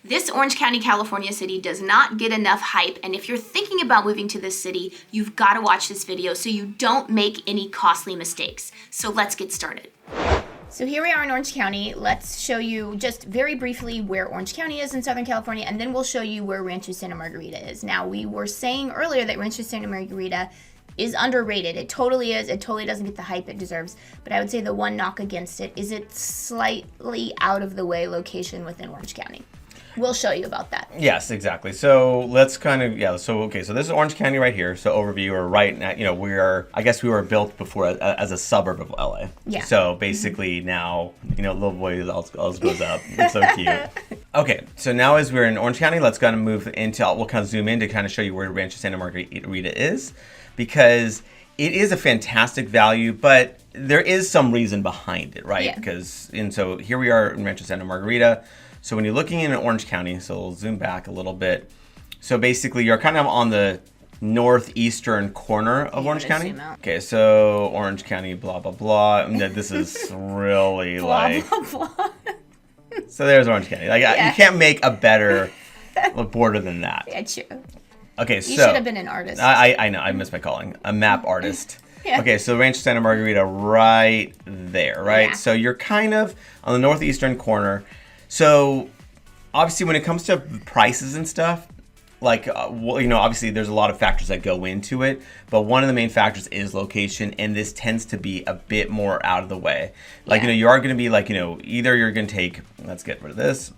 This Orange County, California city does not get enough hype, and if you're thinking about moving to this city, you've got to watch this video so you don't make any costly mistakes. So let's get started. So here we are in Orange County. Let's show you just very briefly where Orange County is in Southern California, and then we'll show you where Rancho Santa Margarita is. Now, we were saying earlier that Rancho Santa Margarita is underrated. It totally is. It totally doesn't get the hype it deserves. But I would say the one knock against it is its slightly out of the way location within Orange County. We'll show you about that. Yes, exactly. So let's kind of, so this is Orange County right here. So overview, or right now, we were built before as a suburb of LA. Yeah. So basically now, little boy always goes up. It's so cute. Okay, so now as we're in Orange County, let's kind of move into, we'll kind of zoom in to kind of show you where Rancho Santa Margarita is, because it is a fantastic value, but there is some reason behind it, right? Yeah. So here we are in Rancho Santa Margarita. So when you're looking in Orange County, so we'll zoom back a little bit. So basically you're kind of on the northeastern corner of Orange County. Okay, so Orange County, blah, blah, blah. I mean, this is really blah, blah, blah. So there's Orange County. You can't make a better border than that. Yeah, true. Okay, you so should have been an artist. I know, I missed my calling. A map artist. Yeah. Okay, so Rancho Santa Margarita right there, right? Yeah. So you're kind of on the northeastern corner. So obviously when it comes to prices and stuff, obviously there's a lot of factors that go into it, but one of the main factors is location, and this tends to be a bit more out of the way. You are going to be either you're going to take, let's get rid of this.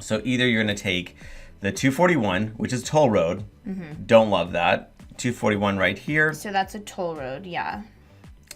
So either you're going to take the 241, which is toll road. Mm-hmm. Don't love that. 241 right here. So that's a toll road, yeah.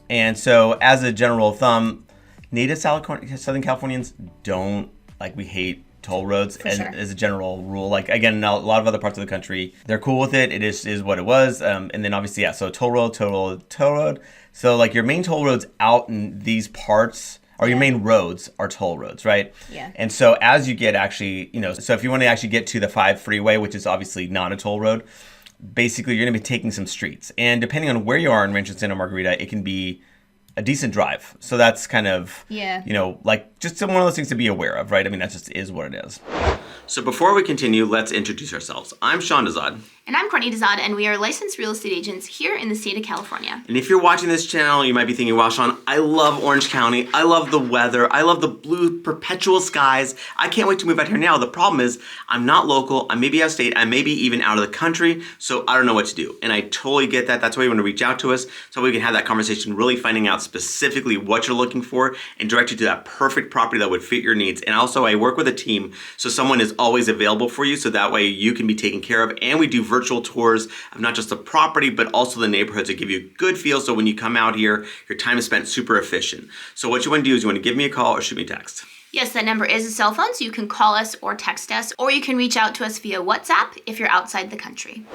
And so as a general thumb, native Southern Californians don't, we hate toll roads as a general rule. Again, a lot of other parts of the country, they're cool with it. It is what it was. And then obviously, so toll road. So your main toll roads out in these parts, or your main roads are toll roads, right? Yeah. And so as you get actually, so if you want to actually get to the 5 freeway, which is obviously not a toll road, basically you're going to be taking some streets. And depending on where you are in Rancho Santa Margarita, it can be a decent drive. So that's kind of, just one of those things to be aware of, right? I mean, that just is what it is. So before we continue, let's introduce ourselves. I'm Sean Dezad. And I'm Courtney Dezad, and we are licensed real estate agents here in the state of California. And if you're watching this channel, you might be thinking, wow, Sean, I love Orange County. I love the weather. I love the blue perpetual skies. I can't wait to move out here now. The problem is I'm not local. I may be out of state. I may be even out of the country. So I don't know what to do. And I totally get that. That's why you want to reach out to us so we can have that conversation, really finding out specifically what you're looking for and direct you to that perfect property that would fit your needs. And also I work with a team, so someone is always available for you, so that way you can be taken care of. And we do virtual tours of not just the property, but also the neighborhoods to give you a good feel. So when you come out here, your time is spent super efficient. So what you want to do is you want to give me a call or shoot me a text. Yes, that number is a cell phone, so you can call us or text us, or you can reach out to us via WhatsApp if you're outside the country.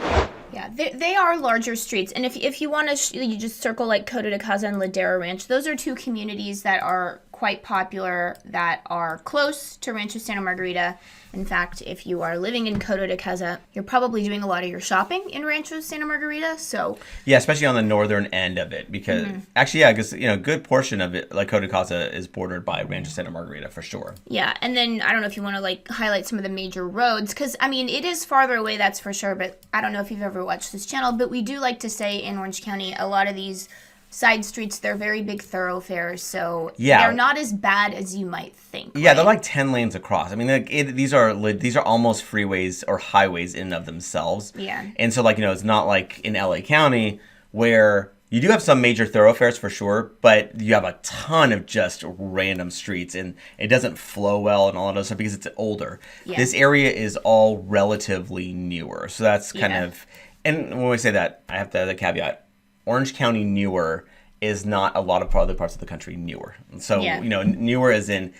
Yeah, they are larger streets. And if you want to, you just circle Coto de Caza and Ladera Ranch. Those are two communities that are quite popular, that are close to Rancho Santa Margarita. In fact, if you are living in Coto de Caza, you're probably doing a lot of your shopping in Rancho Santa Margarita. So yeah, especially on the northern end of it, because because a good portion of it, Coto de Caza, is bordered by Rancho Santa Margarita for sure. Yeah, and then I don't know if you want to highlight some of the major roads, because I mean it is farther away, that's for sure. But I don't know if you've ever watched this channel, but we do like to say in Orange County, a lot of these side streets, they're very big thoroughfares, so they're not as bad as you might think. Yeah, right? They're 10 lanes across. I mean, these are almost freeways or highways in and of themselves. Yeah. And so, it's not like in LA County where you do have some major thoroughfares for sure, but you have a ton of just random streets, and it doesn't flow well and all of that stuff because it's older. Yeah. This area is all relatively newer, so that's kind of. And when we say that, I have to add the caveat. Orange County newer is not a lot of other parts of the country newer. So, newer is in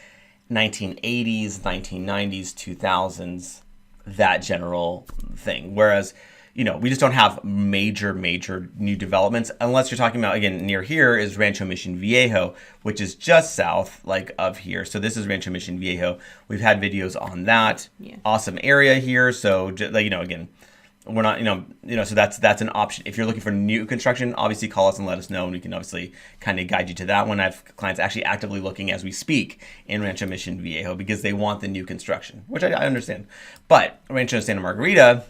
1980s, 1990s, 2000s, that general thing. Whereas, we just don't have major new developments unless you're talking about, again, near here is Rancho Mission Viejo, which is just south of here. So this is Rancho Mission Viejo. We've had videos on that. Yeah. Awesome area here. So, again, we're not, so that's an option. If you're looking for new construction, obviously call us and let us know, and we can obviously kind of guide you to that one. I have clients actually actively looking as we speak in Rancho Mission Viejo because they want the new construction, which I understand. But Rancho Santa Margarita,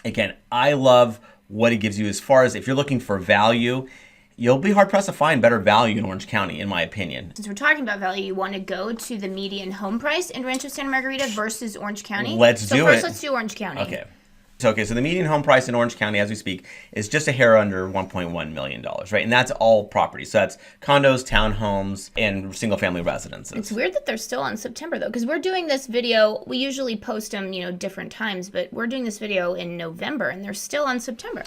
again, I love what it gives you as far as if you're looking for value. You'll be hard-pressed to find better value in Orange County, in my opinion. Since we're talking about value, you want to go to the median home price in Rancho Santa Margarita versus Orange County? Let's do it. So first, let's do Orange County. Okay. So the median home price in Orange County, as we speak, is just a hair under $1.1 million, right? And that's all property. So that's condos, townhomes, and single-family residences. It's weird that they're still on September, though, because we're doing this video. We usually post them, different times, but we're doing this video in November, and they're still on September.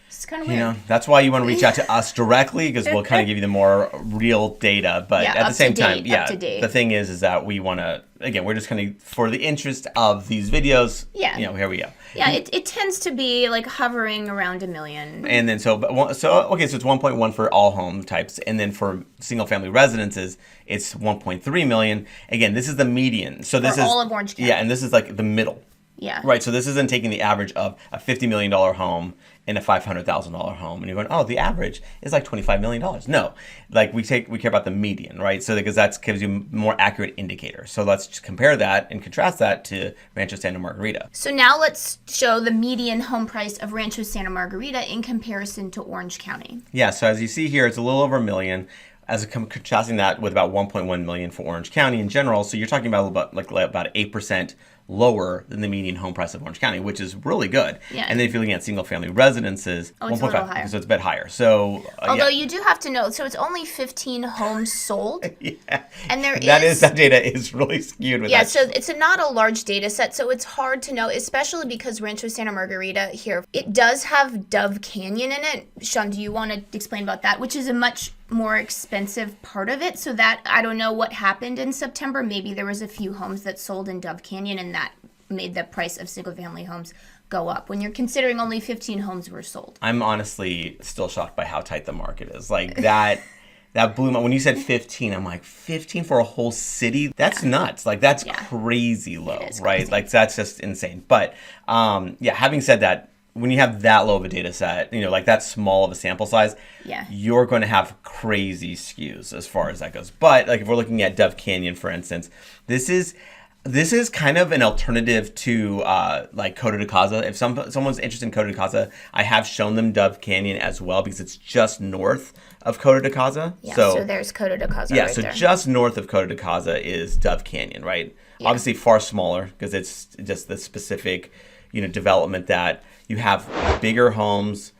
It's kind of weird. That's why you want to reach out to us directly, because we'll kind of give you the more real data. But at the same time, the thing is that we want to, again, we're just kind of, for the interest of these videos, here we go. Yeah, it tends to be like hovering around $1 million. And then, so it's 1.1 for all home types. And then for single family residences, it's 1.3 million. Again, this is the median. So this is all of Orange County. Yeah, and this is like the middle. Yeah. Right. So this isn't taking the average of a $50 million home and a $500,000 home, and you're going, oh, the average is like $25 million. No, like we care about the median, right? So because that gives you a more accurate indicator. So let's just compare that and contrast that to Rancho Santa Margarita. So now let's show the median home price of Rancho Santa Margarita in comparison to Orange County. Yeah. So as you see here, it's a little over $1 million. As contrasting that with about 1.1 million for Orange County in general, so you're talking about 8% lower than the median home price of Orange County, which is really good. Yeah. And then if you're looking at single family residences, it's 1.5, a little higher. So it's a bit higher. So although you do have to know, so it's only 15 homes sold. Yeah. And that data is really skewed with that. Yeah, so it's not a large data set, so it's hard to know, especially because Rancho Santa Margarita here, it does have Dove Canyon in it. Sean, do you want to explain about that? Which is a much more expensive part of it, so that I don't know what happened in September. Maybe there was a few homes that sold in Dove Canyon, and that made the price of single-family homes go up when you're considering only 15 homes were sold. I'm honestly still shocked by how tight the market is. Like that blew my, when you said 15, I'm like, 15 for a whole city? That's nuts. Like that's crazy low, right? Crazy. Like that's just insane. But having said that, when you have that low of a data set, like that small of a sample size, you're going to have crazy skews as far as that goes. But like if we're looking at Dove Canyon, for instance, this is kind of an alternative to like Coto de Caza. If someone's interested in Coto de Caza, I have shown them Dove Canyon as well because it's just north of Coto de Caza. Yeah, so there's Coto de Caza right there. Just north of Coto de Caza is Dove Canyon, right? Yeah. Obviously far smaller because it's just the specific, development that you have bigger homes,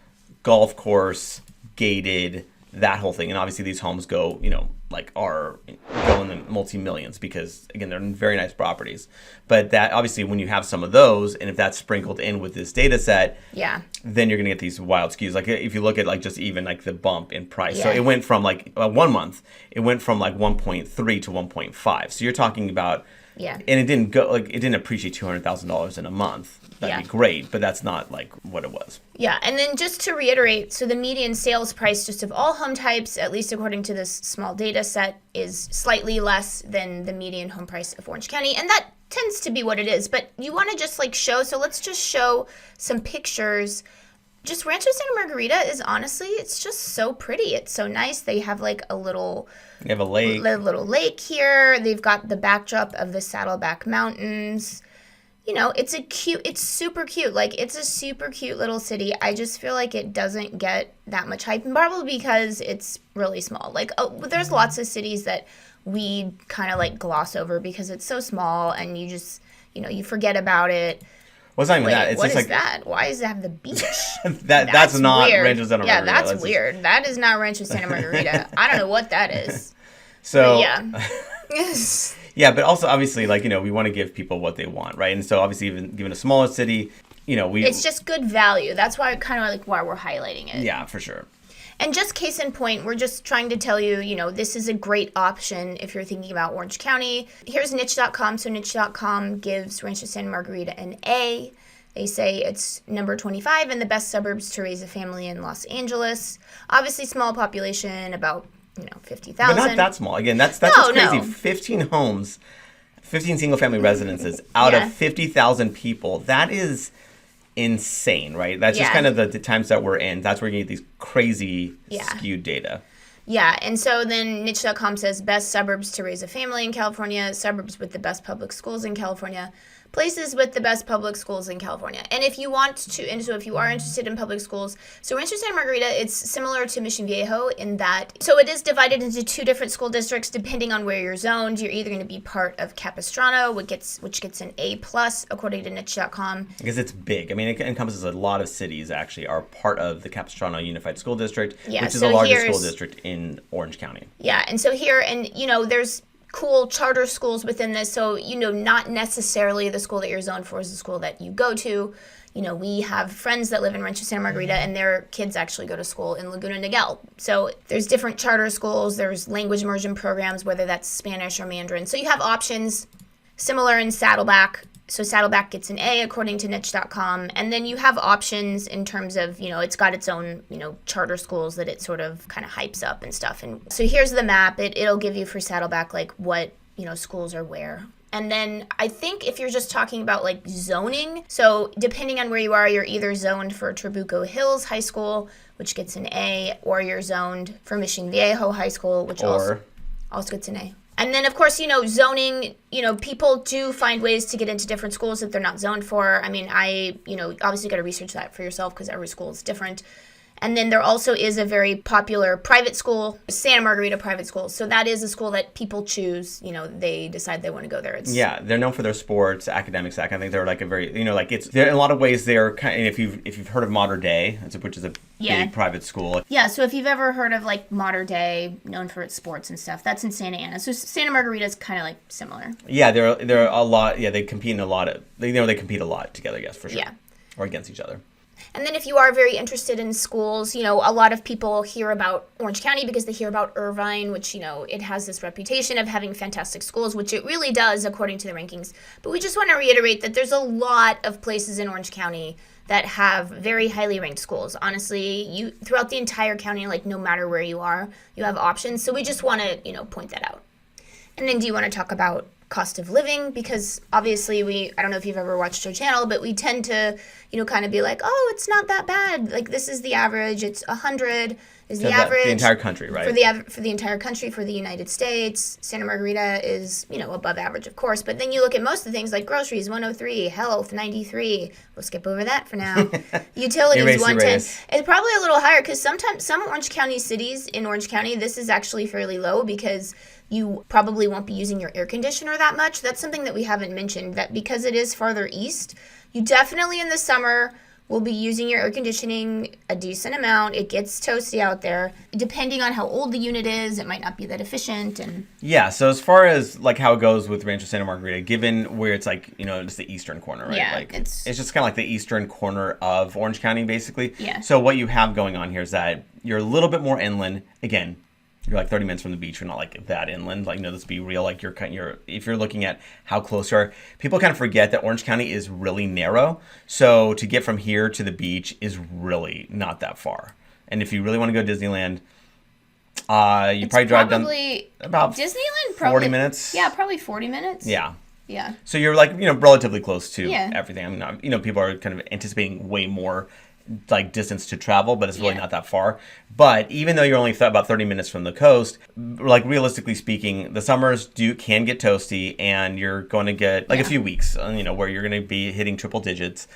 golf course, gated, that whole thing. And obviously these homes go, go in the multi-millions because, again, they're very nice properties. But that, obviously, when you have some of those, and if that's sprinkled in with this data set, then you're going to get these wild skews. Like, if you look at, just even, the bump in price. Yeah. So it went from, 1 month, it went from, 1.3 to 1.5. So you're talking about, and it didn't go, it didn't appreciate $200,000 in a month. That'd be great, but that's not what it was. Yeah, and then just to reiterate, so the median sales price just of all home types, at least according to this small data set, is slightly less than the median home price of Orange County, and that tends to be what it is. But you want to just show, so let's just show some pictures. Just Rancho Santa Margarita is honestly, it's just so pretty. It's so nice. They have a little... They have a lake. Little lake here. They've got the backdrop of the Saddleback Mountains. It's super cute. It's a super cute little city. I just feel like it doesn't get that much hype, and probably because it's really small. There's lots of cities that we kind of gloss over because it's so small, and you just, you forget about it. Well, it's not even that. It's what just is that? Why does it have the beach? that's not weird. Rancho Santa Margarita. Yeah, that's weird. That is not Rancho Santa Margarita. I don't know what that is. So, yes. Yeah, but also obviously, we want to give people what they want, right? And so obviously, even given a smaller city, it's just good value. That's why why we're highlighting it. Yeah, for sure. And just case in point, we're just trying to tell you, this is a great option if you're thinking about Orange County. Here's niche.com. So niche.com gives Rancho Santa Margarita an A. They say it's number 25 in the best suburbs to raise a family in Los Angeles. Obviously, small population, about 50,000. But not that small. Again, that's just crazy. 15 homes, 15 single-family residences out of 50,000 people. That is insane, right? That's just kind of the times that we're in. That's where you get these crazy skewed data. Yeah, and so then niche.com says best suburbs to raise a family in California, suburbs with the best public schools in California, places with the best public schools in California. And if you want to, and so if you are interested in public schools, so Rancho Santa Margarita, it's similar to Mission Viejo in that, so it is divided into 2 different school districts depending on where you're zoned. You're either going to be part of Capistrano, which gets an A+ according to niche.com. Because it's big. I mean, it encompasses a lot of cities actually are part of the Capistrano Unified School District, which is the largest school district in Orange County. Yeah, and so here, and there's cool charter schools within this, so not necessarily the school that you're zoned for is the school that you go to. We have friends that live in Rancho Santa Margarita and their kids actually go to school in Laguna Niguel. So there's different charter schools, there's language immersion programs, whether that's Spanish or Mandarin. So you have options similar in Saddleback. So Saddleback gets an A according to niche.com. And then you have options in terms of, it's got its own, charter schools that it sort of kind of hypes up and stuff. And so here's the map. It'll give you for Saddleback, like what, schools are where. And then I think if you're just talking about like zoning, so depending on where you are, you're either zoned for Trabuco Hills High School, which gets an A, or you're zoned for Mission Viejo High School, which also gets an A. And then, of course, zoning, people do find ways to get into different schools that they're not zoned for. I mean, obviously got to research that for yourself because every school is different. And then there also is a very popular private school, Santa Margarita Private School. So that is a school that people choose. They decide they want to go there. They're known for their sports, academics. I think they're like a very, they're in a lot of ways they're kind of, if you've heard of Mater Dei, which is a big private school. Yeah, so if you've ever heard of like Mater Dei, known for its sports and stuff, that's in Santa Ana. So Santa Margarita is kind of like similar. Yeah, they're a lot. Yeah, they compete in a lot of. They compete a lot together. Yes, for sure. Yeah, or against each other. And then if you are very interested in schools, a lot of people hear about Orange County because they hear about Irvine, which, it has this reputation of having fantastic schools, which it really does according to the rankings. But we just want to reiterate that there's a lot of places in Orange County that have very highly ranked schools. Honestly, throughout the entire county, like no matter where you are, you have options. So we just want to, point that out. And then do you want to talk about cost of living? Because obviously I don't know if you've ever watched our channel, but we tend to, kind of be like, oh, it's not that bad. Like this is the average. It's 100 is the average. The entire country, right? For the entire country, for the United States. Santa Margarita is, above average, of course. But then you look at most of the things like groceries, 103, health, 93. We'll skip over that for now. Utilities, 110. It's probably a little higher because sometimes some Orange County cities in Orange County, this is actually fairly low because you probably won't be using your air conditioner that much. That's something that we haven't mentioned, that because it is farther east, you definitely in the summer will be using your air conditioning a decent amount. It gets toasty out there. Depending on how old the unit is, it might not be that efficient. And yeah, so as far as like how it goes with Rancho Santa Margarita, given where it's like, it's the eastern corner, right? Yeah, like it's just kind of like the eastern corner of Orange County, basically. Yeah. So what you have going on here is that you're a little bit more inland. Again, you're like 30 minutes from the beach. You're not like that inland. Like, let's be real. Like if you're looking at how close you are, people kind of forget that Orange County is really narrow. So to get from here to the beach is really not that far. And if you really want to go to Disneyland, you probably drive down about Disneyland. 40 minutes. Yeah, probably 40 minutes. Yeah. Yeah. So you're like, relatively close to everything. I mean, people are kind of anticipating way more like distance to travel, but it's really not that far. But even though you're only about 30 minutes from the coast, like realistically speaking, the summers can get toasty, and you're going to get like a few weeks, where you're going to be hitting triple digits,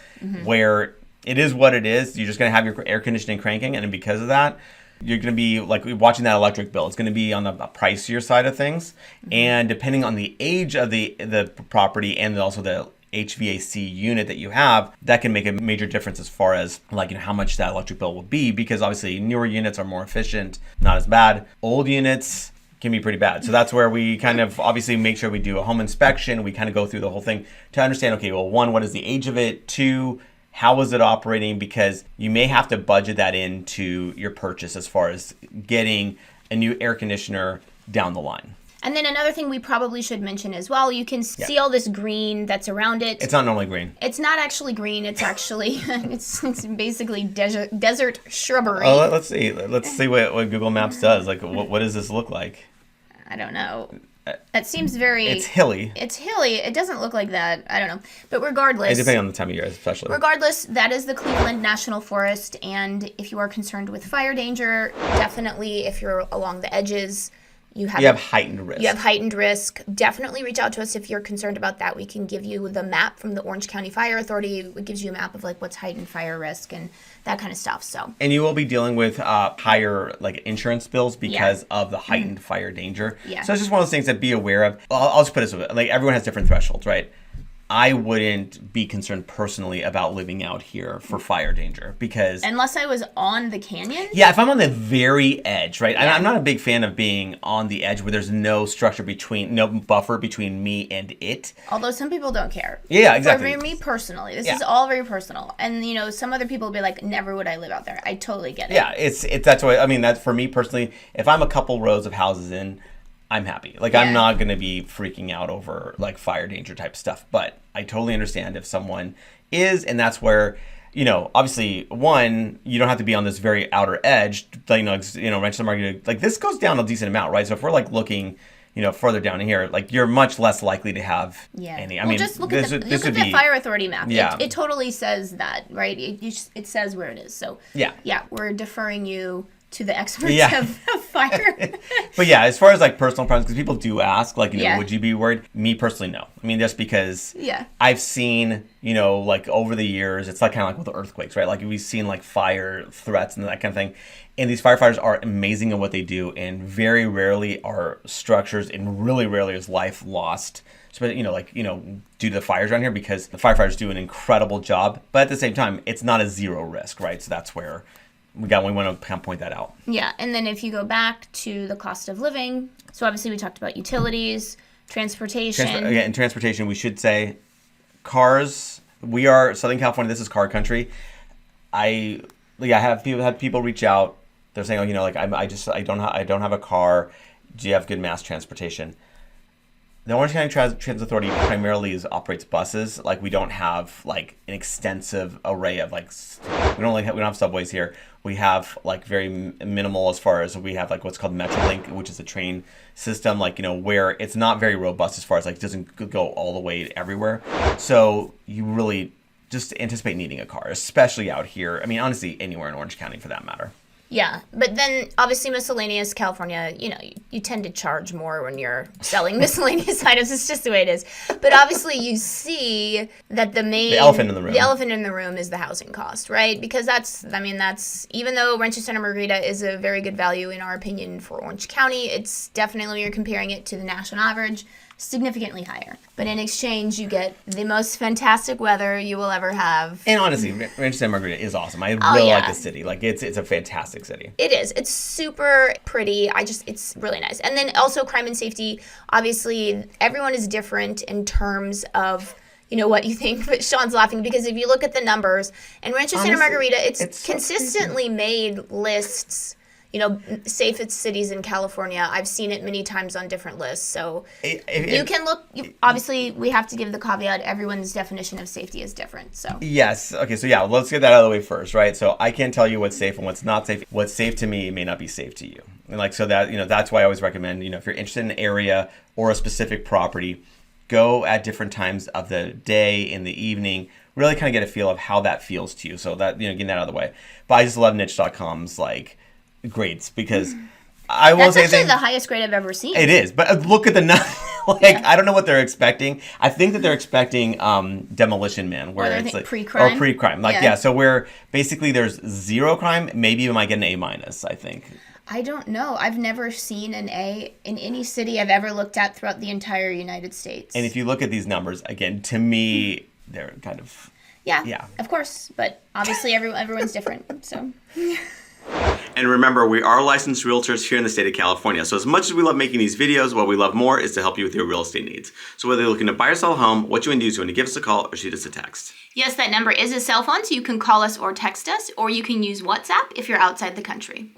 where it is what it is. You're just going to have your air conditioning cranking, and because of that, you're going to be like watching that electric bill. It's going to be on the pricier side of things, and depending on the age of the property and also the HVAC unit that you have, that can make a major difference as far as like how much that electric bill will be, because obviously newer units are more efficient, not as bad. Old units can be pretty bad. So that's where we kind of obviously make sure we do a home inspection. We kind of go through the whole thing to understand, okay, well, one, what is the age of it? Two, how is it operating? Because you may have to budget that into your purchase as far as getting a new air conditioner down the line. And then another thing we probably should mention as well, you can see all this green that's around it. It's not normally green. It's not actually green. It's actually, it's basically desert shrubbery. Oh, let's see. Let's see what Google Maps does. Like, what does this look like? I don't know. That seems very... It's hilly. It's hilly. It doesn't look like that. I don't know. But regardless... Depending on the time of year, especially. Regardless, that is the Cleveland National Forest. And if you are concerned with fire danger, definitely if you're along the edges... You have heightened risk. You have heightened risk. Definitely reach out to us if you're concerned about that. We can give you the map from the Orange County Fire Authority. It gives you a map of like what's heightened fire risk and that kind of stuff. So. And you will be dealing with higher like insurance bills because of the heightened fire danger. Yeah. So it's just one of those things to be aware of. I'll just put it this way: like everyone has different thresholds, right? I wouldn't be concerned personally about living out here for fire danger because... Unless I was on the canyon? Yeah, if I'm on the very edge, right? Yeah. I'm not a big fan of being on the edge where there's no structure no buffer between me and it. Although some people don't care. Yeah, exactly. For me personally, this is all very personal. And, you know, some other people will be like, never would I live out there. I totally get it. Yeah, that's why, I mean, that's for me personally, if I'm a couple rows of houses in... I'm happy. Like, I'm not going to be freaking out over, like, fire danger type stuff. But I totally understand if someone is, and that's where, you know, obviously, one, you don't have to be on this very outer edge. Rancho Santa Margarita, like, this goes down a decent amount, right? So if we're, like, looking, you know, further down here, like, you're much less likely to have any. I mean, just look at the Fire Authority map. Yeah. It totally says that, right? It says where it is. So, yeah, we're deferring you to the experts of fire. But yeah, as far as like personal problems, because people do ask, like, you know, would you be worried? Me personally, no. I mean, just because I've seen, you know, like over the years, it's like kind of like with the earthquakes, right? Like we've seen like fire threats and that kind of thing. And these firefighters are amazing at what they do, and very rarely are structures, and really rarely is life lost. So, you know, like, you know, due to the fires around here, because the firefighters do an incredible job. But at the same time, it's not a zero risk, right? So that's where we want to kind of point that out. Yeah, and then if you go back to the cost of living, so obviously we talked about utilities, transportation. And transportation, we should say cars. We are Southern California. This is car country. I have people reach out. They're saying, oh, you know, like I don't have a car. Do you have good mass transportation? The Orange County Transit Authority primarily operates buses. Like, we don't have like an extensive array of like we don't have subways here. We have like very minimal as far as we have like what's called Metrolink, which is a train system, like, you know, where it's not very robust as far as like it doesn't go all the way everywhere. So you really just anticipate needing a car, especially out here. I mean, honestly, anywhere in Orange County for that matter. Yeah, but then obviously miscellaneous California, you know, you tend to charge more when you're selling miscellaneous items. It's just the way it is. But obviously you see that the elephant in the room is the housing cost, right? Because that's even though Rancho Santa Margarita is a very good value in our opinion for Orange County, it's definitely, when you're comparing it to the national average, significantly higher. But in exchange, you get the most fantastic weather you will ever have. And honestly, Rancho Santa Margarita is awesome. I really like the city. Like, it's a fantastic city. It is. It's super pretty. It's really nice. And then also crime and safety. Obviously, everyone is different in terms of, you know, what you think. But Sean's laughing because if you look at the numbers, and Rancho Santa Margarita, it's consistently made lists. You know, safest cities in California. I've seen it many times on different lists. So you can look. Obviously, we have to give the caveat. Everyone's definition of safety is different. So yes. Okay. So yeah, let's get that out of the way first, right? So I can't tell you what's safe and what's not safe. What's safe to me may not be safe to you. And like, so that, you know, that's why I always recommend, you know, if you're interested in an area or a specific property, go at different times of the day, in the evening. Really kind of get a feel of how that feels to you. So that, you know, getting that out of the way. But I just love niche.com's like grades, because I won't say anything. That's actually the highest grade I've ever seen. It is, but look at the I don't know what they're expecting. I think that they're expecting Demolition Man, where it's like pre-crime. Or pre-crime, so where basically there's zero crime. Maybe you might get an A-. I think. I don't know. I've never seen an A in any city I've ever looked at throughout the entire United States. And if you look at these numbers again, to me, they're kind of of course, but obviously everyone's different. So. And remember, we are licensed realtors here in the state of California. So as much as we love making these videos, what we love more is to help you with your real estate needs. So whether you're looking to buy or sell a home, what you want to do is you want to give us a call or shoot us a text. Yes, that number is a cell phone, so you can call us or text us, or you can use WhatsApp if you're outside the country.